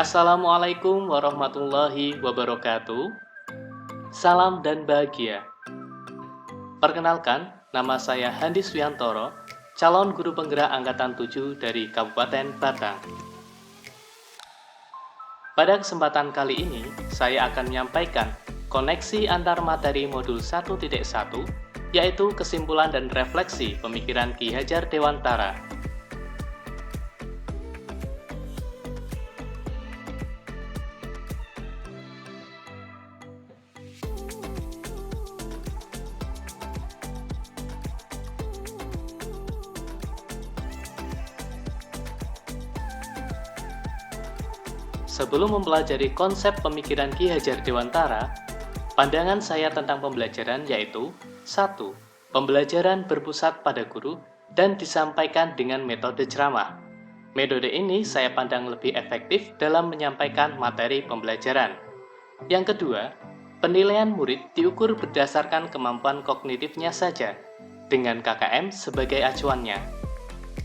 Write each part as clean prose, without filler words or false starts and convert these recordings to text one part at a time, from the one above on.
Assalamualaikum warahmatullahi wabarakatuh. Salam dan bahagia. Perkenalkan, nama saya Handi Swiyantoro, calon guru penggerak Angkatan 7 dari Kabupaten Batang. Pada kesempatan kali ini, saya akan menyampaikan koneksi antar materi modul 1.1, yaitu kesimpulan dan refleksi pemikiran Ki Hajar Dewantara. Sebelum mempelajari konsep pemikiran Ki Hajar Dewantara, pandangan saya tentang pembelajaran yaitu 1. Pembelajaran berpusat pada guru dan disampaikan dengan metode ceramah. Metode ini saya pandang lebih efektif dalam menyampaikan materi pembelajaran. Yang kedua, penilaian murid diukur berdasarkan kemampuan kognitifnya saja, dengan KKM sebagai acuannya.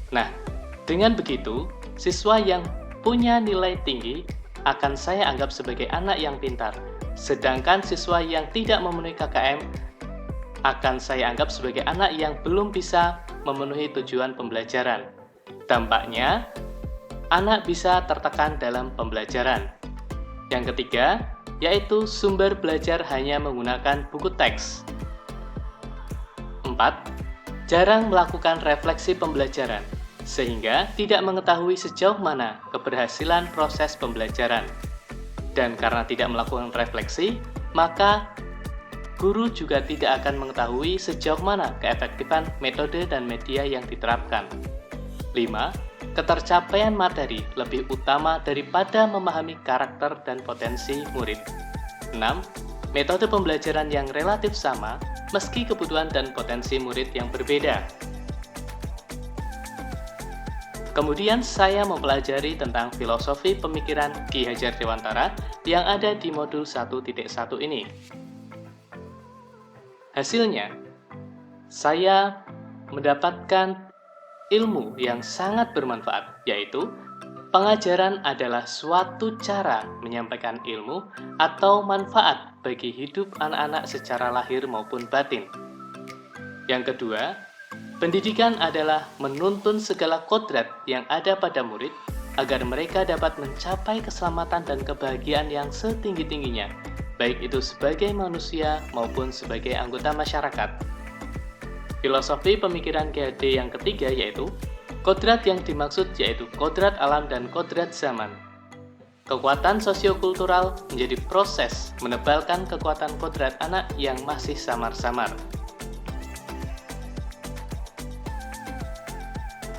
Nah, dengan begitu, siswa yang punya nilai tinggi akan saya anggap sebagai anak yang pintar, sedangkan siswa yang tidak memenuhi KKM akan saya anggap sebagai anak yang belum bisa memenuhi tujuan pembelajaran. Dampaknya, anak bisa tertekan dalam pembelajaran. Yang ketiga, yaitu sumber belajar hanya menggunakan buku teks. 4. Jarang melakukan refleksi pembelajaran, sehingga tidak mengetahui sejauh mana keberhasilan proses pembelajaran. Dan karena tidak melakukan refleksi, maka guru juga tidak akan mengetahui sejauh mana keefektifan metode dan media yang diterapkan. 5. Ketercapaian materi lebih utama daripada memahami karakter dan potensi murid. 6. Metode pembelajaran yang relatif sama, meski kebutuhan dan potensi murid yang berbeda. Kemudian saya mempelajari tentang filosofi pemikiran Ki Hajar Dewantara yang ada di modul 1.1 ini. Hasilnya, saya mendapatkan ilmu yang sangat bermanfaat, yaitu pengajaran adalah suatu cara menyampaikan ilmu atau manfaat bagi hidup anak-anak secara lahir maupun batin. Yang kedua, pendidikan adalah menuntun segala kodrat yang ada pada murid agar mereka dapat mencapai keselamatan dan kebahagiaan yang setinggi-tingginya, baik itu sebagai manusia maupun sebagai anggota masyarakat. Filosofi pemikiran GHD yang ketiga yaitu kodrat yang dimaksud yaitu kodrat alam dan kodrat zaman. Kekuatan sosiokultural menjadi proses menebalkan kekuatan kodrat anak yang masih samar-samar.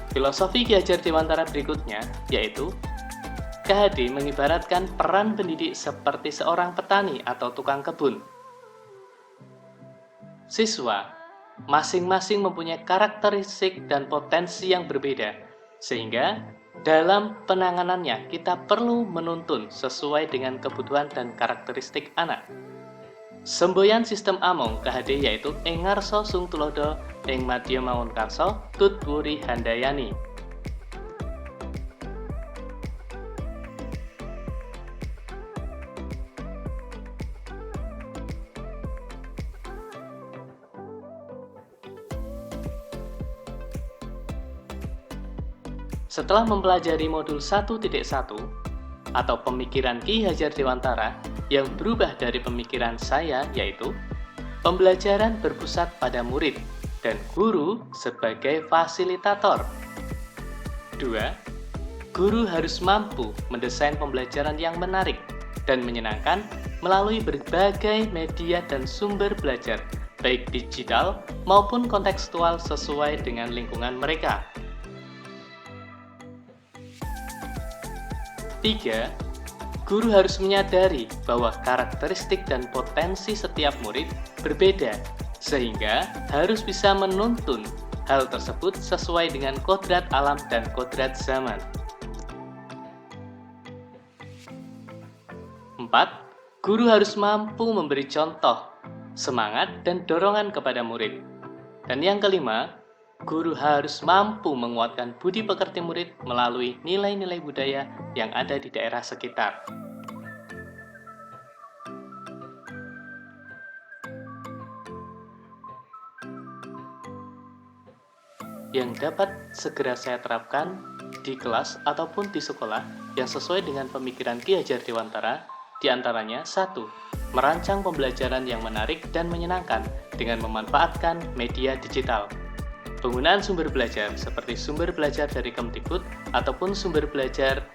Filosofi Ki Hajar Dewantara berikutnya, yaitu KHD mengibaratkan peran pendidik seperti seorang petani atau tukang kebun. Siswa masing-masing mempunyai karakteristik dan potensi yang berbeda, sehingga dalam penanganannya kita perlu menuntun sesuai dengan kebutuhan dan karakteristik anak. Semboyan sistem Among KHD yaitu ing ngarsa sung tulodo ing madya mawon karsa tut wuri handayani. Setelah mempelajari modul 1.1 atau pemikiran Ki Hajar Dewantara yang berubah dari pemikiran saya yaitu pembelajaran berpusat pada murid dan guru sebagai fasilitator. 2. Guru harus mampu mendesain pembelajaran yang menarik dan menyenangkan melalui berbagai media dan sumber belajar, baik digital maupun kontekstual sesuai dengan lingkungan mereka. 3. Guru harus menyadari bahwa karakteristik dan potensi setiap murid berbeda, sehingga harus bisa menuntun hal tersebut sesuai dengan kodrat alam dan kodrat zaman. 4. Guru harus mampu memberi contoh, semangat, dan dorongan kepada murid. Dan yang kelima, guru harus mampu menguatkan budi pekerti murid melalui nilai-nilai budaya yang ada di daerah sekitar. Yang dapat segera saya terapkan di kelas ataupun di sekolah yang sesuai dengan pemikiran Ki Hajar Dewantara, diantaranya 1. Merancang pembelajaran yang menarik dan menyenangkan dengan memanfaatkan media digital. Penggunaan sumber belajar seperti sumber belajar dari Kemdikbud ataupun sumber belajar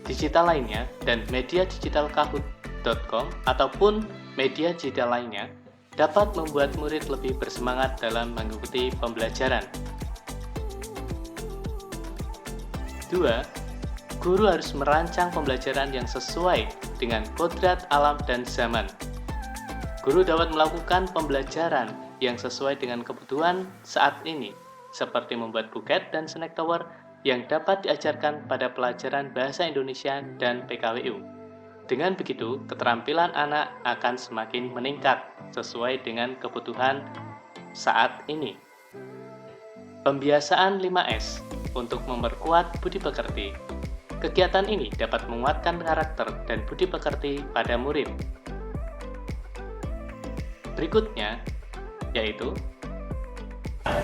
digital lainnya dan media digital kahoot.com ataupun media digital lainnya dapat membuat murid lebih bersemangat dalam mengikuti pembelajaran. 2. Guru harus merancang pembelajaran yang sesuai dengan kodrat alam dan zaman. Guru dapat melakukan pembelajaran yang sesuai dengan kebutuhan saat ini, seperti membuat buket dan snack tower yang dapat diajarkan pada pelajaran Bahasa Indonesia dan PKWU. Dengan begitu, keterampilan anak akan semakin meningkat sesuai dengan kebutuhan saat ini. Pembiasaan 5S untuk memperkuat budi pekerti. Kegiatan ini dapat menguatkan karakter dan budi pekerti pada murid. Berikutnya, yaitu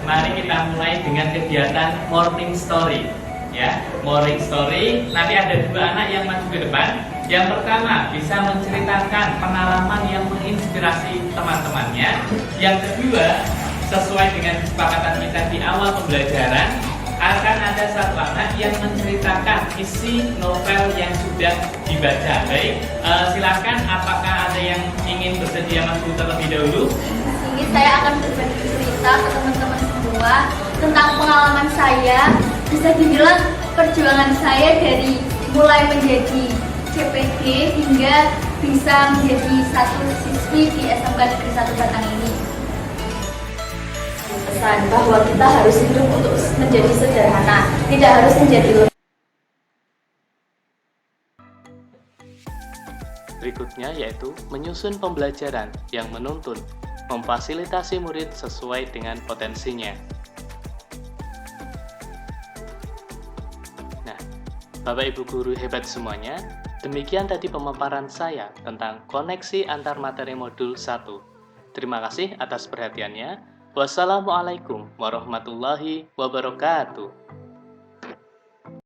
mari kita mulai dengan kegiatan morning story. Ya, morning story. Nanti ada 2 anak yang maju ke depan. Yang pertama bisa menceritakan pengalaman yang menginspirasi teman-temannya. Yang kedua, sesuai dengan kesepakatan kita di awal pembelajaran, akan ada 1 anak yang menceritakan isi novel yang sudah dibaca. Baik, silakan. Apakah ada yang ingin bersedia maju terlebih dahulu? Ini saya akan berbagi cerita ke teman-teman semua tentang pengalaman saya. Bisa dibilang perjuangan saya dari mulai menjadi CPD hingga bisa menjadi satu siswi di SMK Negeri 1 Batang ini. Pesan bahwa kita harus hidup untuk menjadi sederhana, tidak harus menjadi lebih. Berikutnya yaitu menyusun pembelajaran yang menuntun, memfasilitasi murid sesuai dengan potensinya. Nah, Bapak Ibu guru hebat semuanya, demikian tadi pemaparan saya tentang koneksi antar materi modul 1. Terima kasih atas perhatiannya. Wassalamualaikum warahmatullahi wabarakatuh.